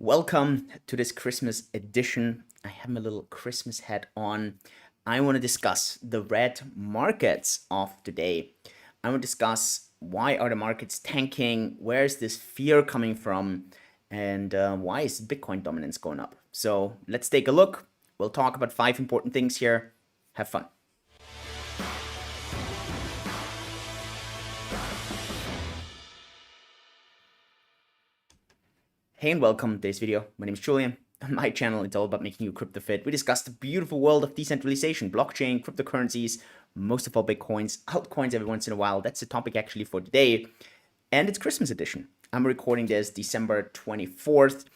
Welcome to this Christmas edition. I have my little Christmas hat on. I want to discuss the red markets of today. I want to discuss why are the markets tanking, where is this fear coming from, and why is Bitcoin dominance going up. So let's take a look. We'll talk about 5 important things here. Have fun. Hey and welcome to today's video. My name is Julian. On my channel, it's all about making you cryptofit. We discuss the beautiful world of decentralization, blockchain, cryptocurrencies, most of all Bitcoins, altcoins every once in a while. That's the topic actually for today. And it's Christmas edition. I'm recording this December 24th.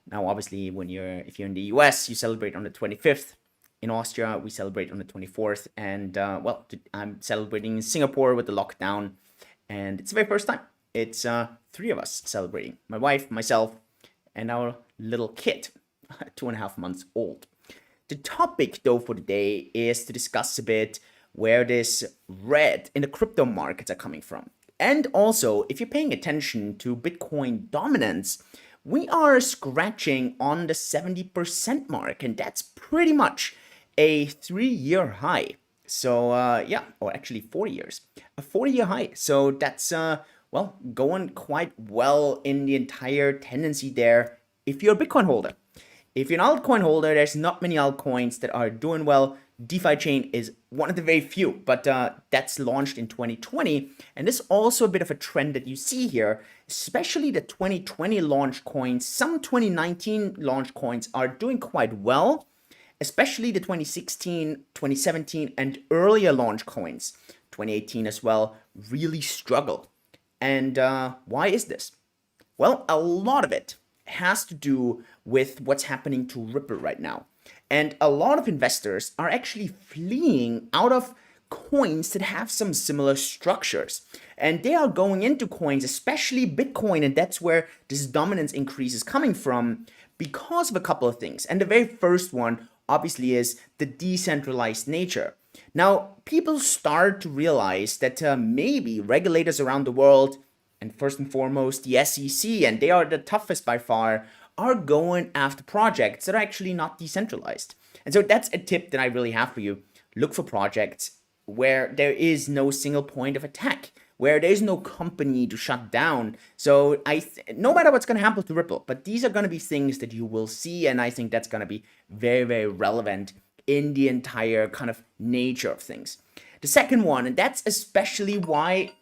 Now, obviously, if you're in the US, you celebrate on the 25th. In Austria, we celebrate on the 24th. And I'm celebrating in Singapore with the lockdown. And it's the very first time. It's 3 of us celebrating. My wife, myself, and our little kid, 2.5 months old. The topic, though, for today is to discuss a bit where this red in the crypto markets are coming from. And also, if you're paying attention to Bitcoin dominance, we are scratching on the 70% mark, and that's pretty much a 3-year high. So, or actually 4 years, a 40-year high. So that's going quite well in the entire tendency there if you're a Bitcoin holder. If you're an altcoin holder, there's not many altcoins that are doing well. DeFi chain is one of the very few, but that's launched in 2020. And this is also a bit of a trend that you see here, especially the 2020 launch coins. Some 2019 launch coins are doing quite well, especially the 2016, 2017, and earlier launch coins, 2018 as well, really struggle. And why is this? Well, a lot of it has to do with what's happening to Ripple right now. And a lot of investors are actually fleeing out of coins that have some similar structures. And they are going into coins, especially Bitcoin, and that's where this dominance increase is coming from because of a couple of things. And the very first one, obviously, is the decentralized nature. Now, people start to realize that maybe regulators around the world, and first and foremost the SEC, and they are the toughest by far, are going after projects that are actually not decentralized. And so that's a tip that I really have for you. Look for projects where there is no single point of attack, where there's no company to shut down. So no matter what's going to happen to Ripple, but these are going to be things that you will see, and I think that's going to be very, very relevant in the entire kind of nature of things. The second one, and that's especially why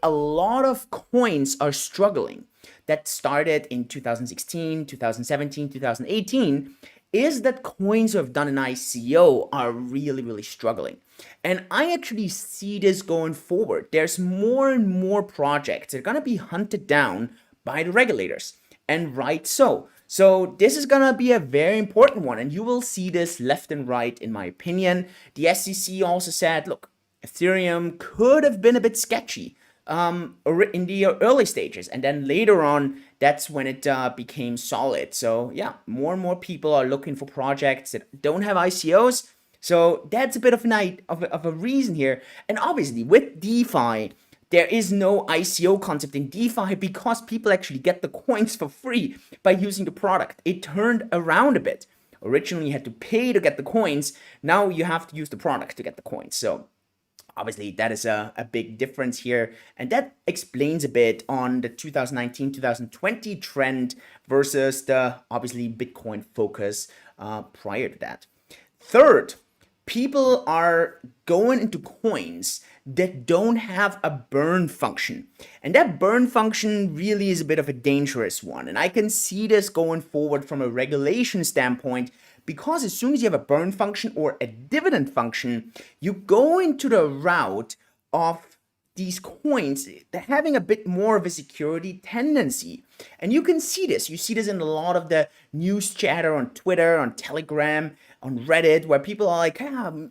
a lot of coins are struggling, that started in 2016, 2017, 2018, is that coins who have done an ICO are really, really struggling. And I actually see this going forward. There's more and more projects that are going to be hunted down by the regulators, and right so. So this is going to be a very important one, and you will see this left and right, in my opinion. The SEC also said, look, Ethereum could have been a bit sketchy in the early stages, and then later on, that's when it became solid. So yeah, more and more people are looking for projects that don't have ICOs. So that's a bit of a reason here. And obviously, with DeFi, there is no ICO concept in DeFi because people actually get the coins for free by using the product. It turned around a bit. Originally, you had to pay to get the coins. Now you have to use the product to get the coins. So obviously, that is a big difference here. And that explains a bit on the 2019-2020 trend versus the, obviously, Bitcoin focus prior to that. Third, people are going into coins that don't have a burn function. And that burn function really is a bit of a dangerous one. And I can see this going forward from a regulation standpoint, because as soon as you have a burn function or a dividend function, you go into the route of these coins having a bit more of a security tendency. And you can see this. You see this in a lot of the news chatter on Twitter, on Telegram, on Reddit, where people are like,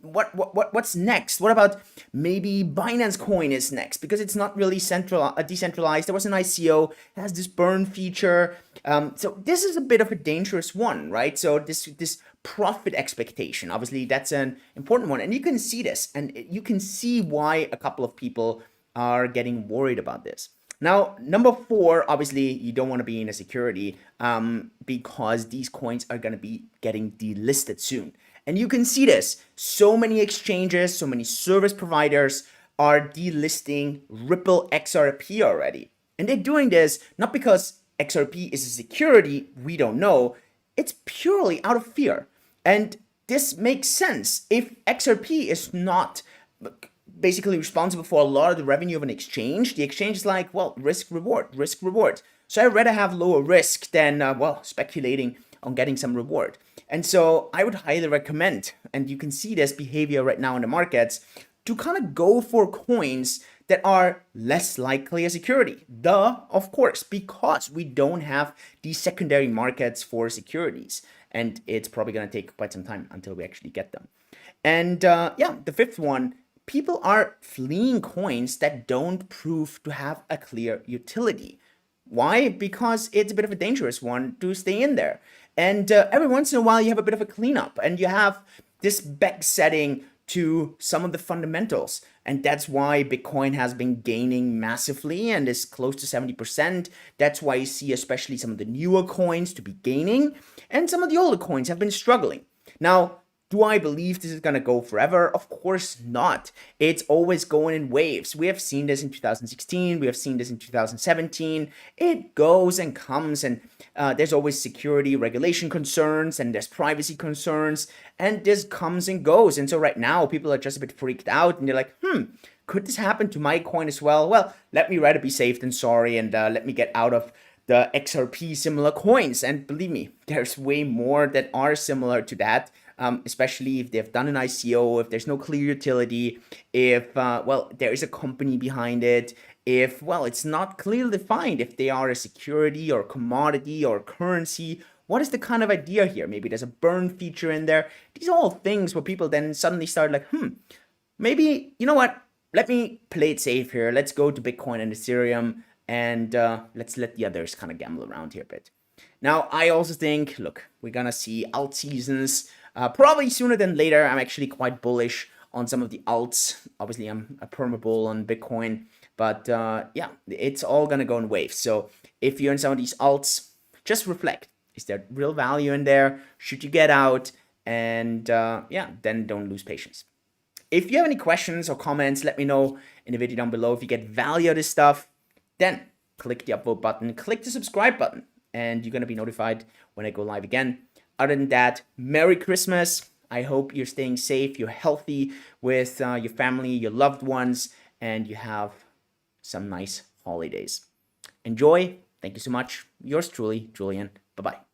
what's next? What about maybe Binance Coin is next? Because it's not really decentralized. There was an ICO, it has this burn feature. So this is a bit of a dangerous one, right? So this profit expectation, obviously that's an important one. And you can see this, and you can see why a couple of people are getting worried about this. Now, number 4, obviously, you don't want to be in a security because these coins are going to be getting delisted soon. And you can see this. So many exchanges, so many service providers are delisting Ripple XRP already. And they're doing this not because XRP is a security we don't know. It's purely out of fear. And this makes sense. If XRP is not basically responsible for a lot of the revenue of an exchange, the exchange is like, well, risk reward. So I'd rather have lower risk than, speculating on getting some reward. And so I would highly recommend, and you can see this behavior right now in the markets, to kind of go for coins that are less likely a security. Of course, because we don't have these secondary markets for securities. And it's probably going to take quite some time until we actually get them. And the 5th one, people are fleeing coins that don't prove to have a clear utility. Why? Because it's a bit of a dangerous one to stay in there. And every once in a while, you have a bit of a cleanup and you have this back setting to some of the fundamentals. And that's why Bitcoin has been gaining massively and is close to 70%. That's why you see especially some of the newer coins to be gaining and some of the older coins have been struggling. Now, do I believe this is going to go forever? Of course not. It's always going in waves. We have seen this in 2016. We have seen this in 2017. It goes and comes, and there's always security regulation concerns, and there's privacy concerns, and this comes and goes. And so right now, people are just a bit freaked out, and they're like, could this happen to my coin as well? Well, let me rather be safe than sorry, and let me get out of the XRP similar coins. And believe me, there's way more that are similar to that. Especially if they've done an ICO, if there's no clear utility, if, there is a company behind it, if, it's not clearly defined, if they are a security or commodity or currency. What is the kind of idea here? Maybe there's a burn feature in there. These are all things where people then suddenly start like, maybe, you know what? Let me play it safe here. Let's go to Bitcoin and Ethereum and let's let the others kind of gamble around here a bit. Now, I also think, look, we're going to see alt seasons. Probably sooner than later. I'm actually quite bullish on some of the alts. Obviously, I'm a perma bull on Bitcoin, but it's all gonna go in waves. So if you're in some of these alts, just reflect: is there real value in there? Should you get out? And then don't lose patience. If you have any questions or comments, let me know in the video down below. If you get value out of this stuff, then click the upvote button, click the subscribe button, and you're gonna be notified when I go live again. Other than that, Merry Christmas. I hope you're staying safe, you're healthy with your family, your loved ones, and you have some nice holidays. Enjoy. Thank you so much. Yours truly, Julian. Bye-bye.